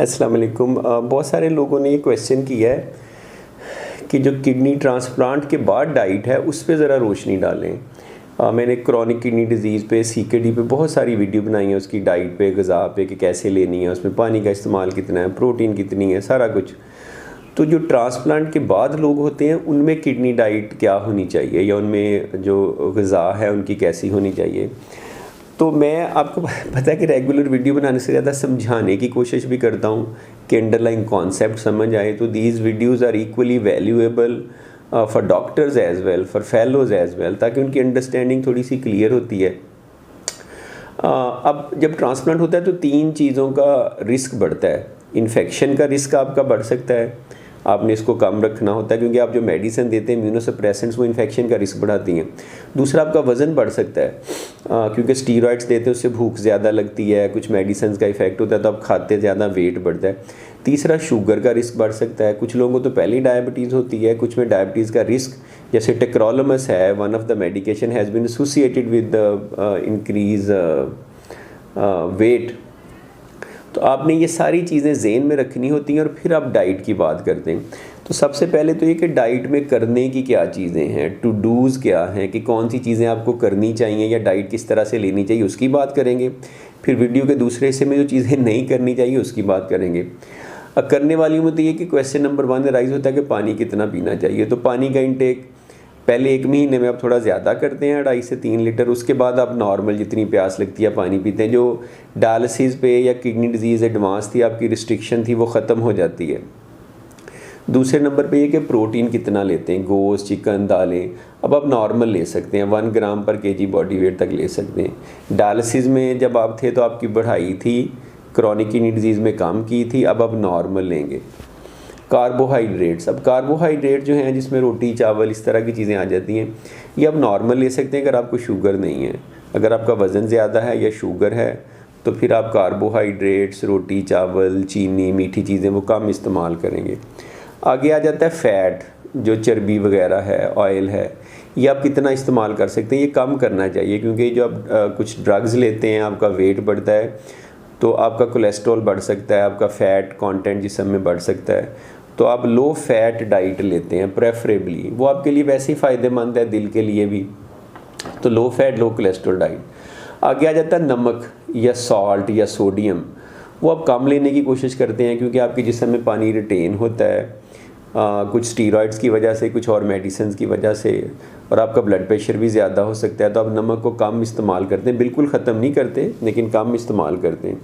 अस्सलाम वालेकुम। बहुत सारे लोगों ने ये क्वेश्चन किया है कि जो किडनी ट्रांसप्लांट के बाद डाइट है उस पे ज़रा रोशनी डालें। मैंने क्रॉनिक किडनी डिजीज़ पे सीकेडी पे बहुत सारी वीडियो बनाई है, उसकी डाइट पे, ग़िज़ा पे कि कैसे लेनी है, उसमें पानी का इस्तेमाल कितना है, प्रोटीन कितनी है, सारा कुछ। तो जो ट्रांसप्लांट के बाद लोग होते हैं उनमें किडनी डाइट क्या होनी चाहिए या उनमें जो ग़िज़ा है उनकी कैसी होनी चाहिए। तो मैं आपको पता है कि रेगुलर वीडियो बनाने से ज़्यादा समझाने की कोशिश भी करता हूँ कि अंडरलाइन कॉन्सेप्ट समझ आए। तो these videos are equally valuable for doctors as well, for fellows as well, ताकि उनकी अंडरस्टैंडिंग थोड़ी सी क्लियर होती है। अब जब ट्रांसप्लांट होता है तो 3 चीज़ों का रिस्क बढ़ता है। इन्फेक्शन का रिस्क आपका बढ़ सकता है, आपने इसको कम रखना होता है क्योंकि आप जो मेडिसिन देते हैं इम्यूनोसप्रेसेंट्स वो इन्फेक्शन का रिस्क बढ़ाती हैं। दूसरा, आपका वज़न बढ़ सकता है क्योंकि स्टीरॉइड्स देते हैं उससे भूख ज़्यादा लगती है, कुछ मेडिसिन का इफेक्ट होता है तो आप खाते ज़्यादा, वेट बढ़ता है। तीसरा, शुगर का रिस्क बढ़ सकता है। कुछ लोगों को तो पहले ही डायबिटीज़ होती है, कुछ में डायबिटीज़ का रिस्क, जैसे टेक्रोलोमस है, one of the medication has been associated with increase weight. तो आपने ये सारी चीज़ें ज़हन में रखनी होती हैं और फिर आप डाइट की बात करते हैं। तो सबसे पहले तो ये कि डाइट में करने की क्या चीज़ें हैं, टू डूज़ क्या हैं, कि कौन सी चीज़ें आपको करनी चाहिए या डाइट किस तरह से लेनी चाहिए उसकी बात करेंगे। फिर वीडियो के दूसरे हिस्से में जो चीज़ें नहीं करनी चाहिए उसकी बात करेंगे। करने वाली में तो ये कि क्वेश्चन नंबर 1 राइज होता है कि पानी कितना पीना चाहिए। तो पानी का इंटेक पहले 1 महीने में आप थोड़ा ज़्यादा करते हैं, 2.5 से 3 लीटर। उसके बाद आप नॉर्मल जितनी प्यास लगती है पानी पीते हैं। जो डायलिसिस पे या किडनी डिजीज़ एडवांस थी, आपकी रिस्ट्रिक्शन थी, वो ख़त्म हो जाती है। दूसरे नंबर पे ये कि प्रोटीन कितना लेते हैं, गोश्त, चिकन, दालें, अब आप नॉर्मल ले सकते हैं, 1 ग्राम पर केजी बॉडी वेट तक ले सकते हैं। डायलिसिस में जब आप थे तो आपकी बढ़ाई थी, क्रॉनिक किडनी डिजीज़ में कम की थी, अब आप नॉर्मल लेंगे। कार्बोहाइड्रेट्स, अब कार्बोहाइड्रेट जो हैं जिसमें रोटी, चावल, इस तरह की चीज़ें आ जाती हैं, ये आप नॉर्मल ले सकते हैं अगर आपको शुगर नहीं है। अगर आपका वज़न ज़्यादा है या शुगर है तो फिर आप कार्बोहाइड्रेट्स, रोटी, चावल, चीनी, मीठी चीज़ें वो कम इस्तेमाल करेंगे। आगे आ जाता है फ़ैट, जो चर्बी वगैरह है, ऑयल है, ये आप कितना इस्तेमाल कर सकते हैं, ये कम करना चाहिए क्योंकि जो आप कुछ ड्रग्स लेते हैं, आपका वेट बढ़ता है तो आपका कोलेस्ट्रॉल बढ़ सकता है, आपका फ़ैट कंटेंट जिस्म में बढ़ सकता है। तो आप लो फैट डाइट लेते हैं प्रेफरेबली, वो आपके लिए वैसे ही फ़ायदेमंद है, दिल के लिए भी। तो लो फैट, लो कोलेस्ट्रॉल डाइट। आगे आ जाता है नमक या सॉल्ट या सोडियम, वो आप कम लेने की कोशिश करते हैं क्योंकि आपके जिस्म में पानी रिटेन होता है कुछ स्टीरॉइड्स की वजह से, कुछ और मेडिसिन की वजह से, और आपका ब्लड प्रेशर भी ज़्यादा हो सकता है। तो आप नमक को कम इस्तेमाल करते हैं, बिल्कुल ख़त्म नहीं करते लेकिन कम इस्तेमाल करते हैं।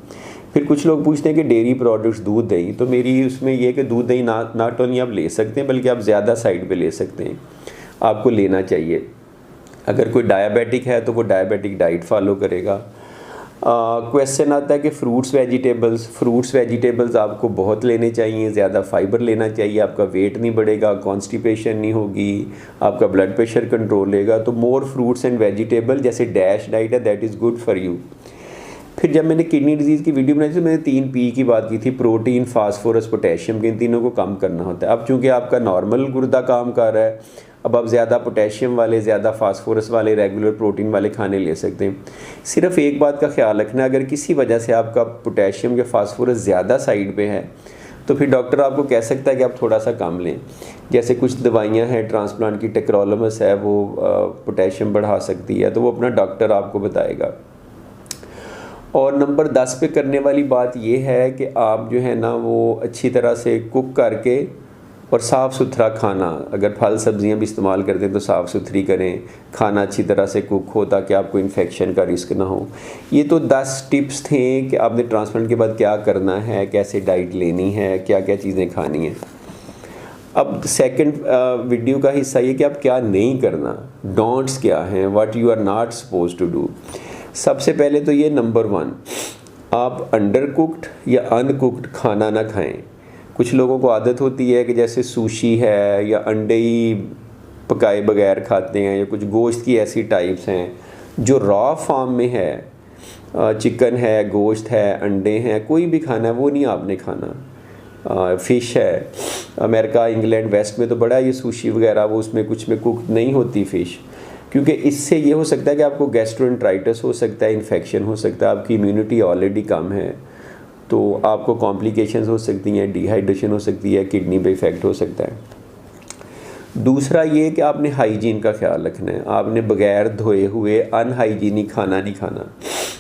फिर कुछ लोग पूछते हैं कि डेयरी प्रोडक्ट्स, दूध, दही, तो मेरी उसमें यह कि दूध, दही नॉट ओनली आप ले सकते हैं बल्कि आप ज़्यादा साइड पे ले सकते हैं, आपको लेना चाहिए। अगर कोई डायबिटिक है तो वो डायबिटिक डाइट फॉलो करेगा। क्वेश्चन आता है कि फ्रूट्स वेजिटेबल्स आपको बहुत लेने चाहिए, ज़्यादा फाइबर लेना चाहिए, आपका वेट नहीं बढ़ेगा, कॉन्स्टिपेशन नहीं होगी, आपका ब्लड प्रेशर कंट्रोल रहेगा। तो मोर फ्रूट्स एंड वेजिटेबल, जैसे डैश डाइट है, that is good for you. फिर जब मैंने किडनी डिजीज़ की वीडियो बनाई थी तो मैंने 3 P की बात की थी, प्रोटीन, फास्फोरस, पोटेशियम, के इन तीनों को कम करना होता है। अब चूँकि आपका नॉर्मल गुर्दा काम कर रहा है, अब आप ज़्यादा पोटेशियम वाले, ज़्यादा फास्फोरस वाले, रेगुलर प्रोटीन वाले खाने ले सकते हैं। सिर्फ एक बात का ख्याल रखना, अगर किसी वजह से आपका पोटेशियम या फास्फोरस ज़्यादा साइड पे है तो फिर डॉक्टर आपको कह सकता है कि आप थोड़ा सा कम लें। जैसे कुछ दवाइयाँ हैं ट्रांसप्लांट की, टेक्रोलोमस है, वो पोटेशियम बढ़ा सकती है, तो वो अपना डॉक्टर आपको बताएगा। और नंबर 10 पे करने वाली बात ये है कि आप जो है ना वो अच्छी तरह से कुक करके और साफ़ सुथरा खाना, अगर फल सब्जियां भी इस्तेमाल करते हैं तो साफ़ सुथरी करें, खाना अच्छी तरह से कुक हो ताकि आपको इन्फेक्शन का रिस्क ना हो। ये तो 10 टिप्स थे कि आपने ट्रांसप्लांट के बाद क्या करना है, कैसे डाइट लेनी है, क्या क्या चीज़ें खानी हैं। अब सेकंड वीडियो का हिस्सा ये कि आप क्या नहीं करना, डोंट्स क्या हैं, what you are not suppose to do. सबसे पहले तो ये नंबर 1, आप अंडर कुक्ड या अनकुक्ड खाना ना खाएं। कुछ लोगों को आदत होती है कि जैसे सुशी है या अंडे ही पकाए बगैर खाते हैं, या कुछ गोश्त की ऐसी टाइप्स हैं जो रॉ फॉर्म में है, चिकन है, गोश्त है, अंडे हैं, कोई भी खाना है वो नहीं आपने खाना। फ़िश है, अमेरिका, इंग्लैंड, वेस्ट में तो बड़ा ये सुशी वगैरह, वो उसमें कुछ में कुक नहीं होती फ़िश, क्योंकि इससे ये हो सकता है कि आपको गैस्ट्रोएंटराइटिस हो सकता है, इन्फेक्शन हो सकता है, आपकी इम्यूनिटी ऑलरेडी कम है। तो आपको कॉम्प्लिकेशंस हो सकती हैं, डिहाइड्रेशन हो सकती है, किडनी पे इफ़ेक्ट हो सकता है। दूसरा ये कि आपने हाइजीन का ख्याल रखना है। आपने बग़ैर धोए हुए अनहाइजीनिक खाना नहीं खाना।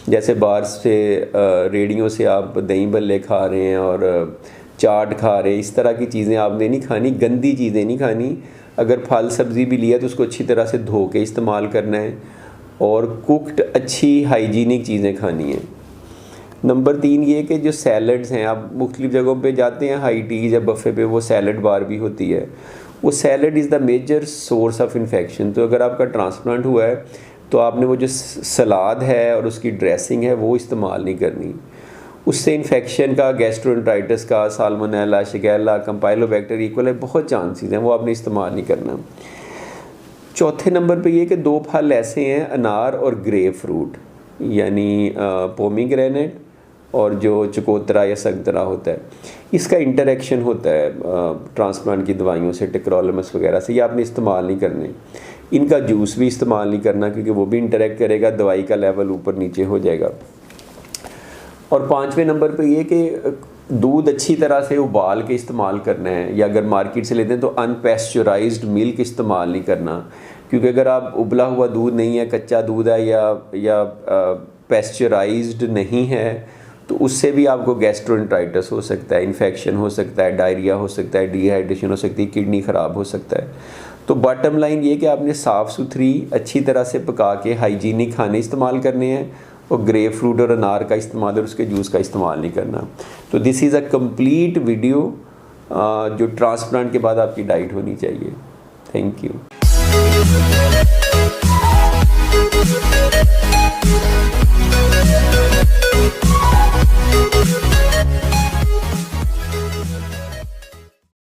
जैसे बाहर से रेडियों से आप दही भल्ले खा रहे हैं और चाट खा रहे हैं, इस तरह की चीज़ें आपने नहीं खानी, गंदी चीज़ें नहीं खानी। अगर फल सब्ज़ी भी लिया तो उसको अच्छी तरह से धो के इस्तेमाल करना है और कुक्ड अच्छी हाइजीनिक चीज़ें खानी हैं। नंबर 3 ये कि जो सैलड्स हैं, आप मुख्तलिफ़ जगहों पे जाते हैं, हाई टीज़ या बफ़े पे वो सैलड बार भी होती है, वो salad is the major source of infection. तो अगर आपका ट्रांसप्लांट हुआ है तो आपने वो जो सलाद है और उसकी ड्रेसिंग है वो इस्तेमाल नहीं करनी। उससे इन्फेक्शन का, गैस्ट्रोएंटेराइटिस का, साल्मोनेला, शिगेल्ला, कंपाइलोबैक्टर, इक्वल बहुत चांसेस हैं, वो आपने इस्तेमाल नहीं करना। चौथे नंबर पे ये कि 2 फल ऐसे हैं, अनार और ग्रेप फ्रूट, यानी पोमीग्रेनेट और जो चकोतरा या संतरा होता है, इसका इंटरेक्शन होता है ट्रांसप्लांट की दवाइयों से, टेक्रोलोमस वगैरह से, ये आपने इस्तेमाल नहीं करने। इनका जूस भी इस्तेमाल नहीं करना क्योंकि वो भी इंटरेक्ट करेगा, दवाई का लेवल ऊपर नीचे हो जाएगा। और 5वें नंबर पे ये कि दूध अच्छी तरह से उबाल के इस्तेमाल करना है, या अगर मार्केट से लेते हैं तो अनपेस्चराइज्ड मिल्क इस्तेमाल नहीं करना, क्योंकि अगर आप उबला हुआ दूध नहीं है, कच्चा दूध है या पेस्चराइज्ड नहीं है, तो उससे भी आपको गैस्ट्रोएंटेराइटिस हो सकता है, इन्फेक्शन हो सकता है, डायरिया हो सकता है, डिहाइड्रेशन हो सकती है, किडनी ख़राब हो सकता है। तो बॉटम लाइन ये कि आपने साफ़ सुथरी अच्छी तरह से पका के हाइजीनिक खाने इस्तेमाल करने हैं और ग्रेप फ्रूट और अनार का इस्तेमाल और उसके जूस का इस्तेमाल नहीं करना। तो this is a complete video जो ट्रांसप्लांट के बाद आपकी डाइट होनी चाहिए। Thank you.